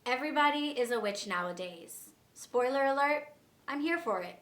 Everybody is a witch nowadays. Spoiler alert, I'm here for it.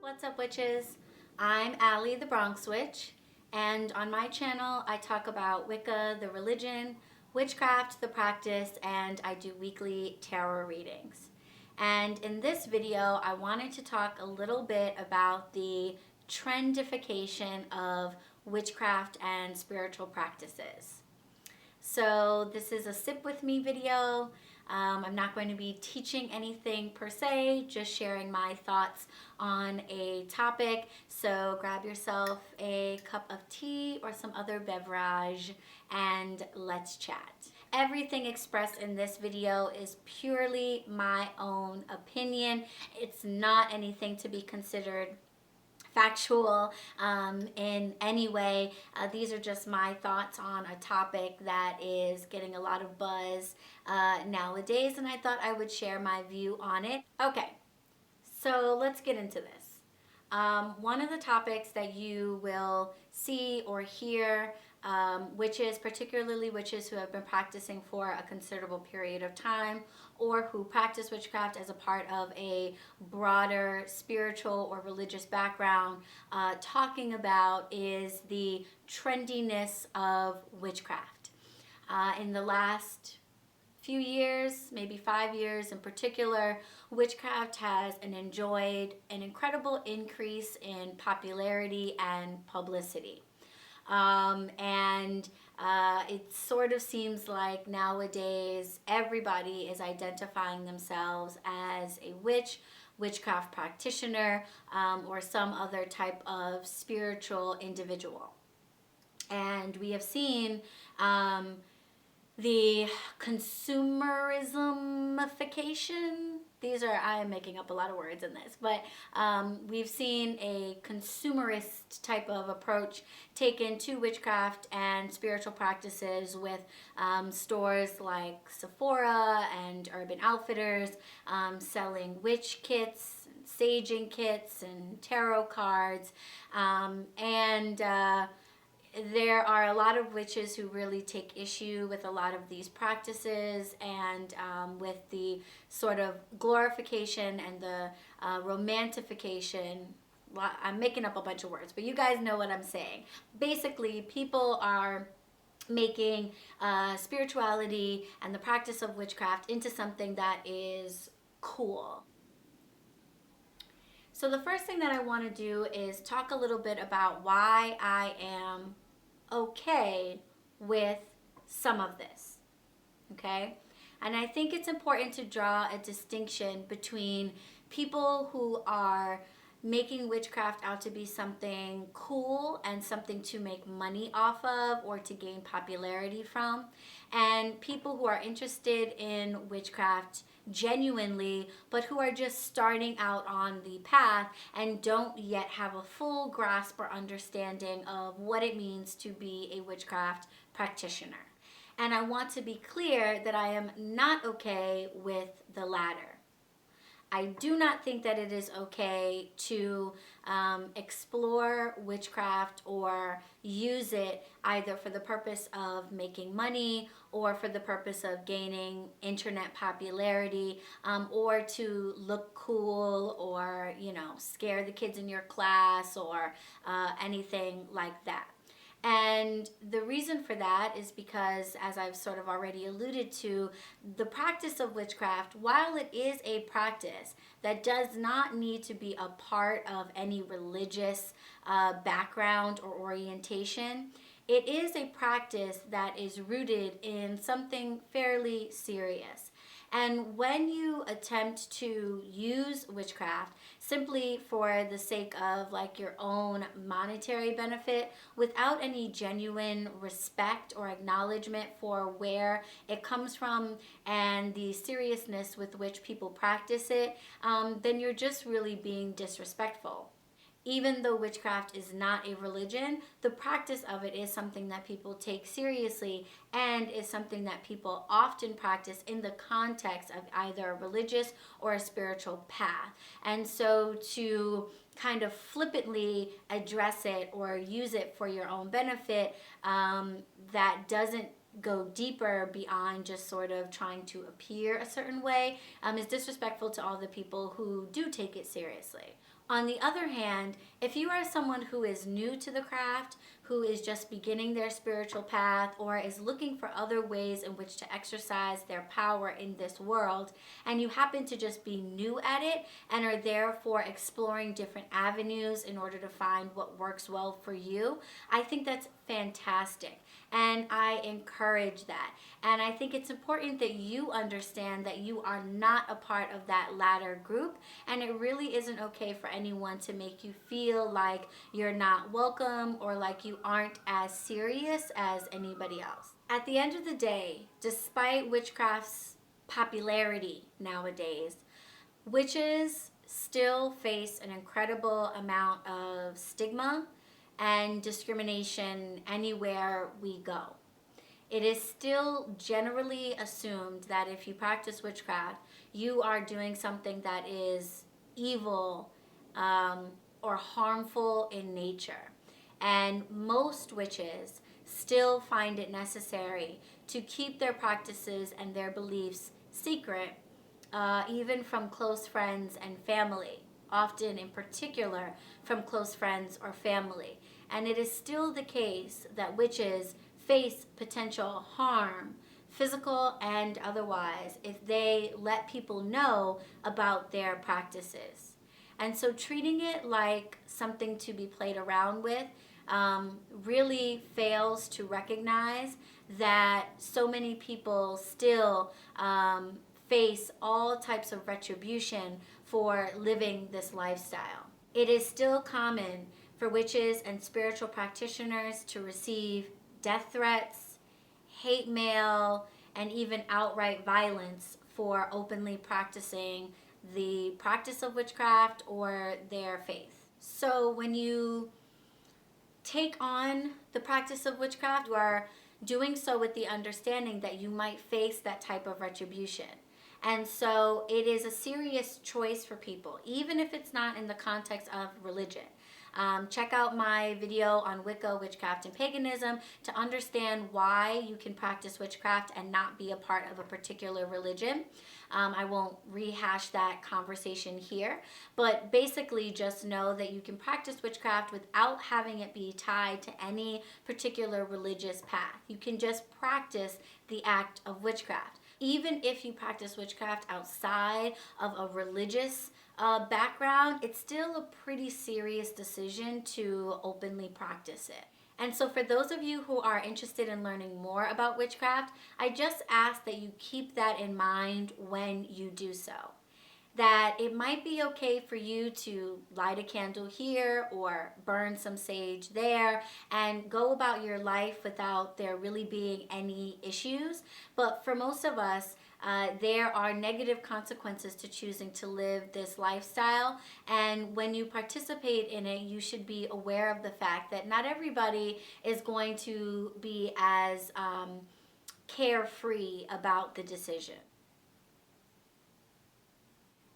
What's up, witches? I'm Allie the Bronx Witch, and on my channel I talk about Wicca, the religion, witchcraft, the practice, and I do weekly tarot readings. And in this video I wanted to talk a little bit about the trendification of witchcraft and spiritual practices. So this is a sip with me video. I'm not going to be teaching anything per se, just sharing my thoughts on a topic. So grab yourself a cup of tea or some other beverage and let's chat. Everything expressed in this video is purely my own opinion. It's not anything to be considered factual in any way. These are just my thoughts on a topic that is getting a lot of buzz nowadays, and I thought I would share my view on it. Okay, so let's get into this. One of the topics that you will see or hear witches, particularly witches who have been practicing for a considerable period of time or who practice witchcraft as a part of a broader spiritual or religious background, talking about is the trendiness of witchcraft. In the last few years, maybe 5 years in particular, witchcraft has enjoyed an incredible increase in popularity and publicity. It sort of seems like nowadays everybody is identifying themselves as a witch, witchcraft practitioner, or some other type of spiritual individual. And we have seen the consumerismification. I am making up a lot of words in this, but we've seen a consumerist type of approach taken to witchcraft and spiritual practices with stores like Sephora and Urban Outfitters selling witch kits, saging kits, and tarot cards, there are a lot of witches who really take issue with a lot of these practices and with the sort of glorification and the romantification. I'm making up a bunch of words, but you guys know what I'm saying. Basically, people are making spirituality and the practice of witchcraft into something that is cool. So the first thing that I want to do is talk a little bit about why I am okay with some of this, okay? And I think it's important to draw a distinction between people who are making witchcraft out to be something cool and something to make money off of or to gain popularity from, and people who are interested in witchcraft genuinely, but who are just starting out on the path and don't yet have a full grasp or understanding of what it means to be a witchcraft practitioner. And I want to be clear that I am not okay with the latter. I do not think that it is okay to explore witchcraft or use it either for the purpose of making money or for the purpose of gaining internet popularity, or to look cool or, scare the kids in your class or anything like that. And the reason for that is because, as I've sort of already alluded to, the practice of witchcraft, while it is a practice that does not need to be a part of any religious background or orientation, it is a practice that is rooted in something fairly serious. And when you attempt to use witchcraft simply for the sake of like your own monetary benefit without any genuine respect or acknowledgement for where it comes from and the seriousness with which people practice it, then you're just really being disrespectful. Even though witchcraft is not a religion, the practice of it is something that people take seriously and is something that people often practice in the context of either a religious or a spiritual path. And so to kind of flippantly address it or use it for your own benefit, that doesn't go deeper beyond just sort of trying to appear a certain way, is disrespectful to all the people who do take it seriously. On the other hand, if you are someone who is new to the craft, who is just beginning their spiritual path, or is looking for other ways in which to exercise their power in this world, and you happen to just be new at it and are therefore exploring different avenues in order to find what works well for you, I think that's fantastic. And I encourage that. And I think it's important that you understand that you are not a part of that latter group. And it really isn't okay for anyone to make you feel like you're not welcome or like you aren't as serious as anybody else. At the end of the day, despite witchcraft's popularity nowadays, witches still face an incredible amount of stigma and discrimination anywhere we go. It is still generally assumed that if you practice witchcraft, you are doing something that is evil or harmful in nature. And most witches still find it necessary to keep their practices and their beliefs secret, even from close friends and family, often in particular from close friends or family. And it is still the case that witches face potential harm, physical and otherwise, if they let people know about their practices. And so treating it like something to be played around with really fails to recognize that so many people still face all types of retribution for living this lifestyle. It is still common for witches and spiritual practitioners to receive death threats, hate mail, and even outright violence for openly practicing the practice of witchcraft or their faith. So when you take on the practice of witchcraft, you are doing so with the understanding that you might face that type of retribution. And so it is a serious choice for people, even if it's not in the context of religion. Check out my video on Wicca, witchcraft, and paganism to understand why you can practice witchcraft and not be a part of a particular religion. I won't rehash that conversation here, but basically just know that you can practice witchcraft without having it be tied to any particular religious path. You can just practice the act of witchcraft. Even if you practice witchcraft outside of a religious background, it's still a pretty serious decision to openly practice it. And so for those of you who are interested in learning more about witchcraft, I just ask that you keep that in mind when you do so. That it might be okay for you to light a candle here or burn some sage there and go about your life without there really being any issues. But for most of us, there are negative consequences to choosing to live this lifestyle. And when you participate in it, you should be aware of the fact that not everybody is going to be as carefree about the decision.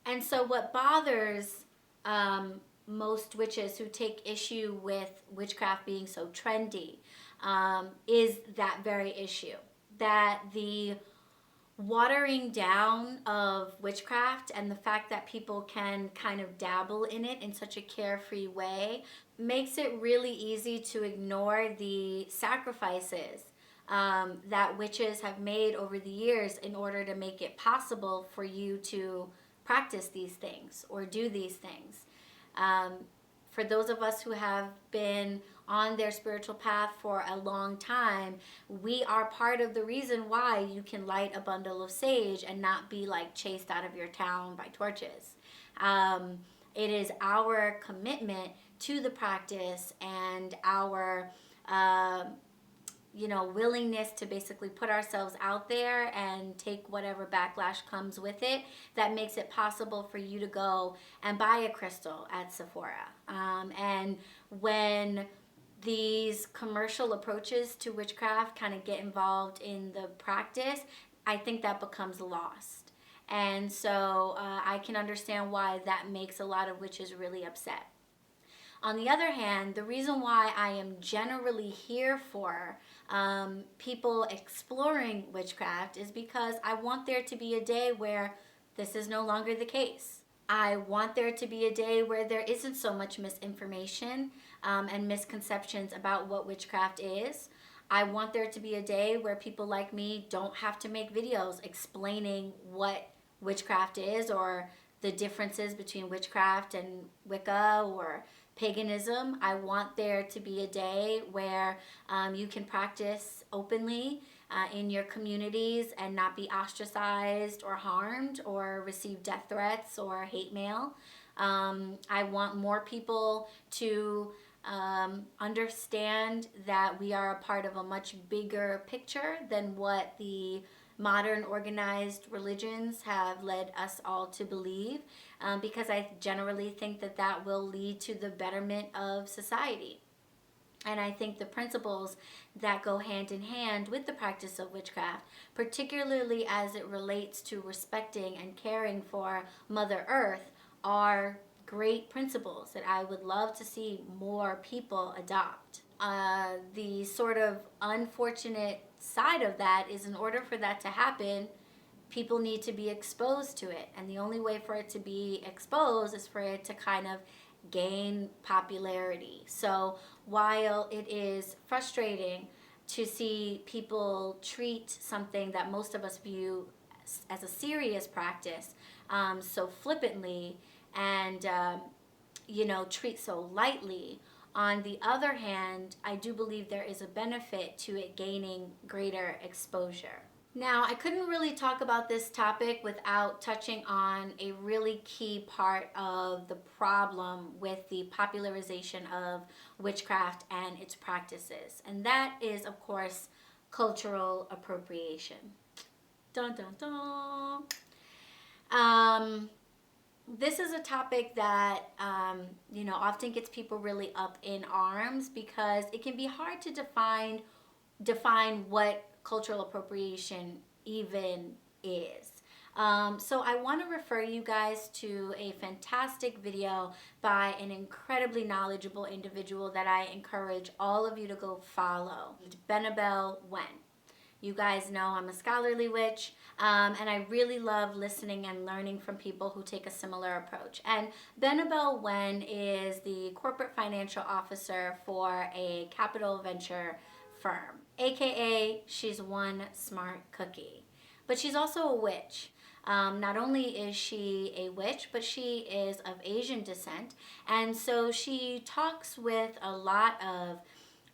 And so what bothers most witches who take issue with witchcraft being so trendy is that very issue. That the watering down of witchcraft and the fact that people can kind of dabble in it in such a carefree way makes it really easy to ignore the sacrifices that witches have made over the years in order to make it possible for you to practice these things or do these things. For those of us who have been on their spiritual path for a long time, we are part of the reason why you can light a bundle of sage and not be like chased out of your town by torches. It is our commitment to the practice and our willingness to basically put ourselves out there and take whatever backlash comes with it that makes it possible for you to go and buy a crystal at Sephora. And when these commercial approaches to witchcraft kind of get involved in the practice, I think that becomes lost. And so I can understand why that makes a lot of witches really upset. On the other hand, the reason why I am generally here for people exploring witchcraft is because I want there to be a day where this is no longer the case. I want there to be a day where there isn't so much misinformation and misconceptions about what witchcraft is. I want there to be a day where people like me don't have to make videos explaining what witchcraft is or the differences between witchcraft and Wicca or paganism. I want there to be a day where you can practice openly in your communities and not be ostracized or harmed or receive death threats or hate mail. I want more people to understand that we are a part of a much bigger picture than what the modern organized religions have led us all to believe, because I generally think that that will lead to the betterment of society. And I think the principles that go hand in hand with the practice of witchcraft, particularly as it relates to respecting and caring for Mother Earth, are great principles that I would love to see more people adopt. The sort of unfortunate side of that is, in order for that to happen, people need to be exposed to it. And the only way for it to be exposed is for it to kind of gain popularity. So while it is frustrating to see people treat something that most of us view as a serious practice so flippantly and treat so lightly, on the other hand, I do believe there is a benefit to it gaining greater exposure. Now, I couldn't really talk about this topic without touching on a really key part of the problem with the popularization of witchcraft and its practices. And that is, of course, cultural appropriation. Dun, dun, dun. This is a topic that, often gets people really up in arms because it can be hard to define what cultural appropriation even is. So I want to refer you guys to a fantastic video by an incredibly knowledgeable individual that I encourage all of you to go follow, Benabel Wen. You guys know I'm a scholarly witch, and I really love listening and learning from people who take a similar approach. And Benabel Wen is the corporate financial officer for a capital venture firm, aka she's one smart cookie. But she's also a witch. Not only is she a witch, but she is of Asian descent, and so she talks with a lot of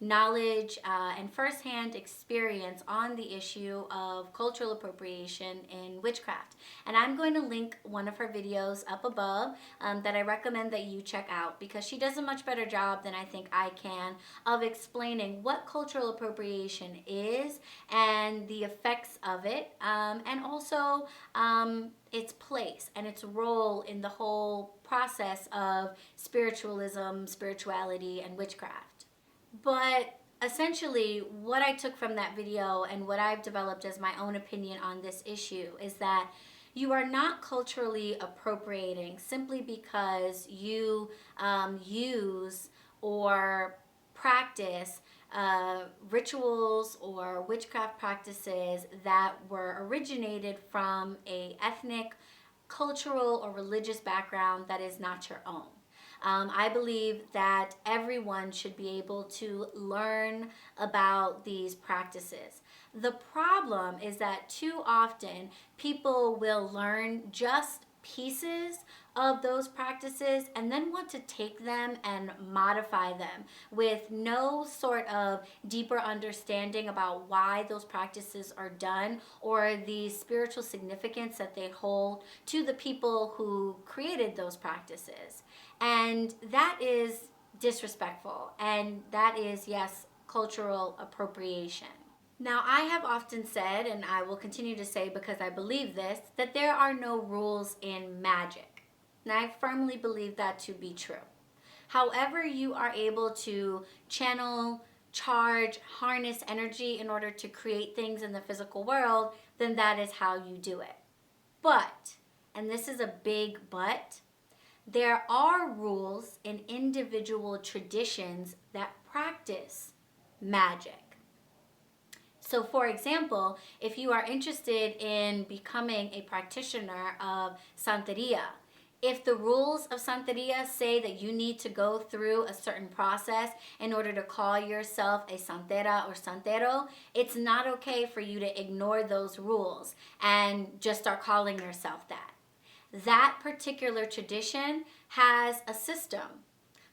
knowledge and firsthand experience on the issue of cultural appropriation in witchcraft. And I'm going to link one of her videos up above that I recommend that you check out, because she does a much better job than I think I can of explaining what cultural appropriation is and the effects of it, and also its place and its role in the whole process of spiritualism, spirituality, and witchcraft. But essentially, what I took from that video and what I've developed as my own opinion on this issue is that you are not culturally appropriating simply because you use or practice rituals or witchcraft practices that were originated from a ethnic, cultural, or religious background that is not your own. I believe that everyone should be able to learn about these practices. The problem is that too often people will learn just pieces of those practices and then want to take them and modify them with no sort of deeper understanding about why those practices are done or the spiritual significance that they hold to the people who created those practices. And that is disrespectful, and that is, yes, cultural appropriation. Now, I have often said, and I will continue to say because I believe this, that there are no rules in magic. And I firmly believe that to be true. However, you are able to channel, charge, harness energy in order to create things in the physical world, then that is how you do it. But, and this is a big but, there are rules in individual traditions that practice magic. So for example, if you are interested in becoming a practitioner of Santeria, if the rules of Santeria say that you need to go through a certain process in order to call yourself a Santera or Santero, it's not okay for you to ignore those rules and just start calling yourself that. That particular tradition has a system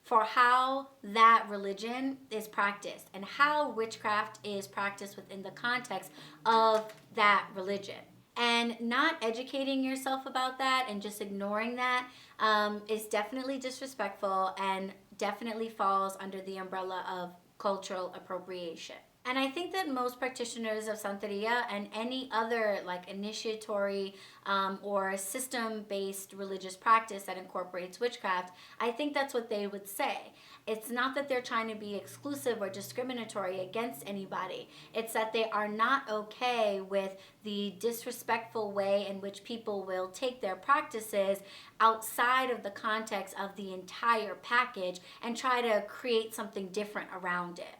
for how that religion is practiced and how witchcraft is practiced within the context of that religion. And not educating yourself about that and just ignoring that is definitely disrespectful and definitely falls under the umbrella of cultural appropriation. And I think that most practitioners of Santeria and any other like initiatory or system-based religious practice that incorporates witchcraft, I think that's what they would say. It's not that they're trying to be exclusive or discriminatory against anybody. It's that they are not okay with the disrespectful way in which people will take their practices outside of the context of the entire package and try to create something different around it,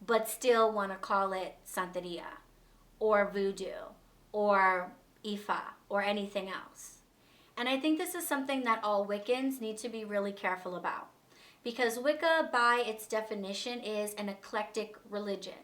but still want to call it Santeria or Voodoo or Ifa or anything else. And I think this is something that all Wiccans need to be really careful about, because Wicca, by its definition, is an eclectic religion.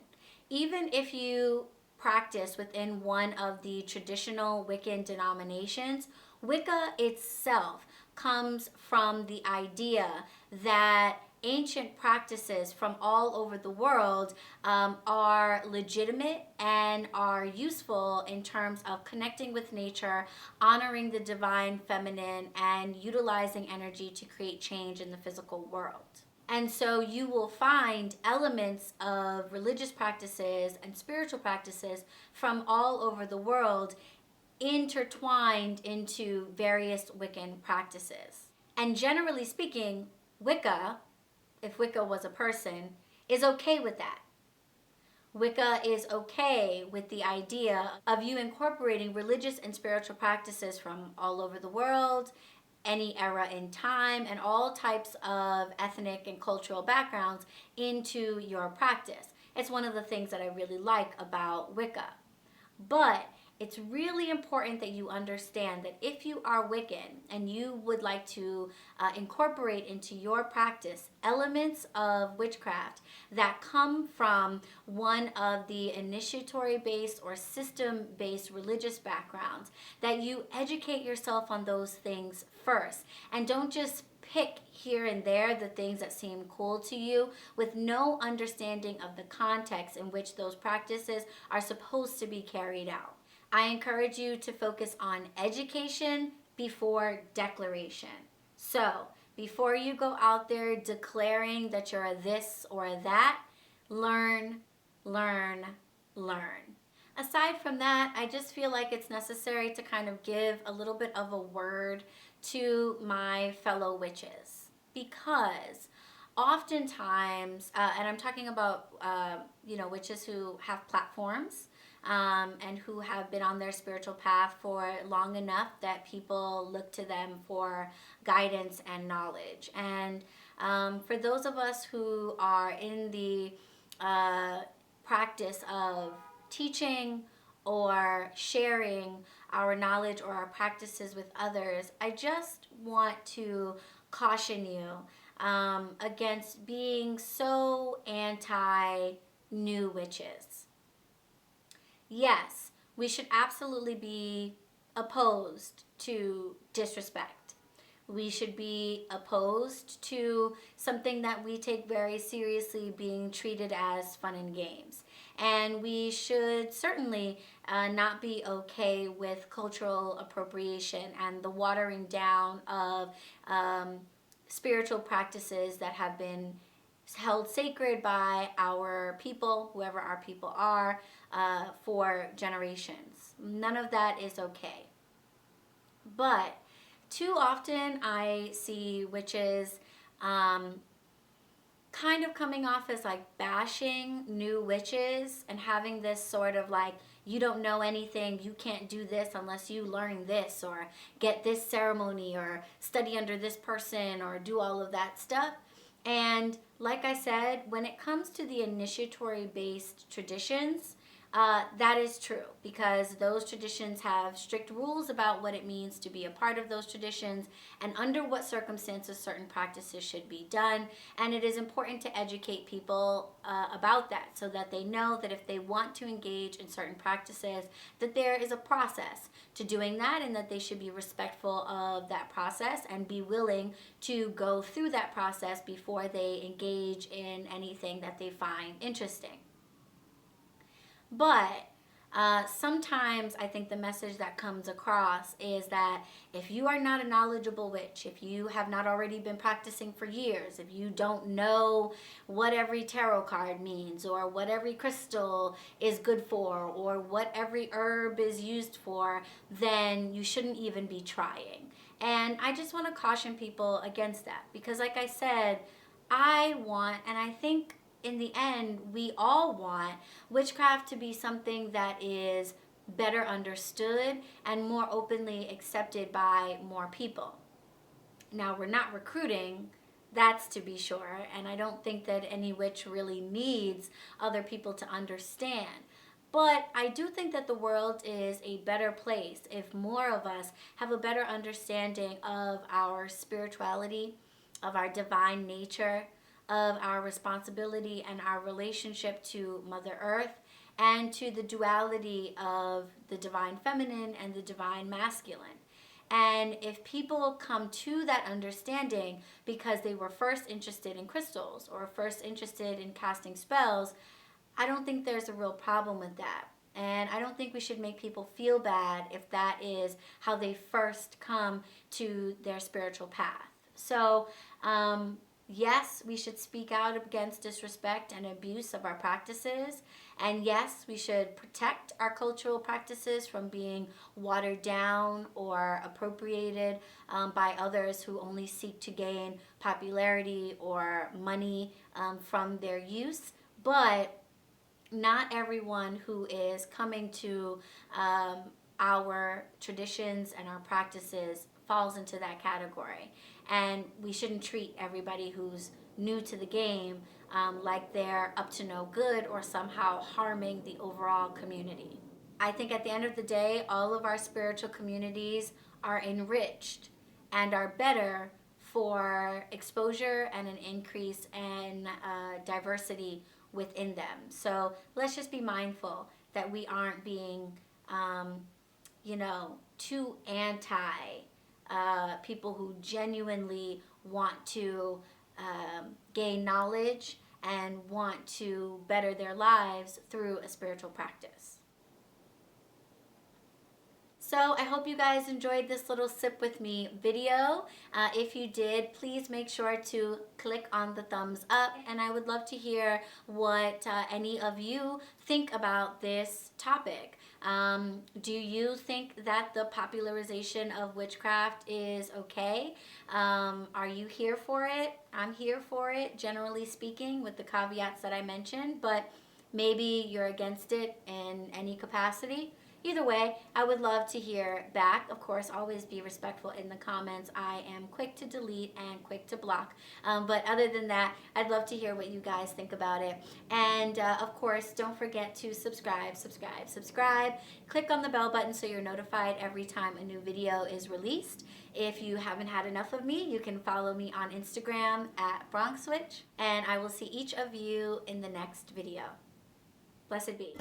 Even if you practice within one of the traditional Wiccan denominations, Wicca itself comes from the idea that ancient practices from all over the world are legitimate and are useful in terms of connecting with nature, honoring the divine feminine, and utilizing energy to create change in the physical world. And so you will find elements of religious practices and spiritual practices from all over the world intertwined into various Wiccan practices. And generally speaking, Wicca, if Wicca was a person, is okay with that. Wicca is okay with the idea of you incorporating religious and spiritual practices from all over the world, any era in time, and all types of ethnic and cultural backgrounds into your practice. It's one of the things that I really like about Wicca. But it's really important that you understand that if you are Wiccan and you would like to incorporate into your practice elements of witchcraft that come from one of the initiatory-based or system-based religious backgrounds, that you educate yourself on those things first and don't just pick here and there the things that seem cool to you with no understanding of the context in which those practices are supposed to be carried out. I encourage you to focus on education before declaration. So, before you go out there declaring that you're a this or a that, learn, learn, learn. Aside from that, I just feel like it's necessary to kind of give a little bit of a word to my fellow witches, because oftentimes, and I'm talking about, witches who have platforms, and who have been on their spiritual path for long enough that people look to them for guidance and knowledge. And for those of us who are in the practice of teaching or sharing our knowledge or our practices with others, I just want to caution you against being so anti-new witches. Yes, we should absolutely be opposed to disrespect. We should be opposed to something that we take very seriously being treated as fun and games. And we should certainly not be okay with cultural appropriation and the watering down of spiritual practices that have been held sacred by our people, whoever our people are, for generations. None of that is okay. But too often I see witches kind of coming off as like bashing new witches and having this sort of like, you don't know anything, you can't do this unless you learn this or get this ceremony or study under this person or do all of that stuff. And like I said, when it comes to the initiatory based traditions, that is true, because those traditions have strict rules about what it means to be a part of those traditions and under what circumstances certain practices should be done. And it is important to educate people about that so that they know that if they want to engage in certain practices, that there is a process to doing that and that they should be respectful of that process and be willing to go through that process before they engage in anything that they find interesting. But sometimes I think the message that comes across is that if you are not a knowledgeable witch, if you have not already been practicing for years, if you don't know what every tarot card means or what every crystal is good for or what every herb is used for, then you shouldn't even be trying. And I just want to caution people against that because, like I said, I want, and I think in the end, we all want witchcraft to be something that is better understood and more openly accepted by more people. Now, we're not recruiting, that's to be sure, and I don't think that any witch really needs other people to understand. But I do think that the world is a better place if more of us have a better understanding of our spirituality, of our divine nature, of our responsibility and our relationship to Mother Earth and to the duality of the divine feminine and the divine masculine. And if people come to that understanding because they were first interested in crystals or first interested in casting spells, I don't think there's a real problem with that. And I don't think we should make people feel bad if that is how they first come to their spiritual path. So, yes, we should speak out against disrespect and abuse of our practices. And yes, we should protect our cultural practices from being watered down or appropriated by others who only seek to gain popularity or money from their use. But not everyone who is coming to our traditions and our practices falls into that category. And we shouldn't treat everybody who's new to the game like they're up to no good or somehow harming the overall community. I think at the end of the day, all of our spiritual communities are enriched and are better for exposure and an increase in diversity within them. So let's just be mindful that we aren't being, too anti people who genuinely want to gain knowledge and want to better their lives through a spiritual practice. So I hope you guys enjoyed this little sip with me video. If you did, please make sure to click on the thumbs up, and I would love to hear what any of you think about this topic. Do you think that the popularization of witchcraft is okay? Are you here for it? I'm here for it, generally speaking, with the caveats that I mentioned, but maybe you're against it in any capacity. Either way, I would love to hear back. Of course, always be respectful in the comments. I am quick to delete and quick to block. But other than that, I'd love to hear what you guys think about it. And of course, don't forget to subscribe. Click on the bell button so you're notified every time a new video is released. If you haven't had enough of me, you can follow me on Instagram at BronxWitch. And I will see each of you in the next video. Blessed be.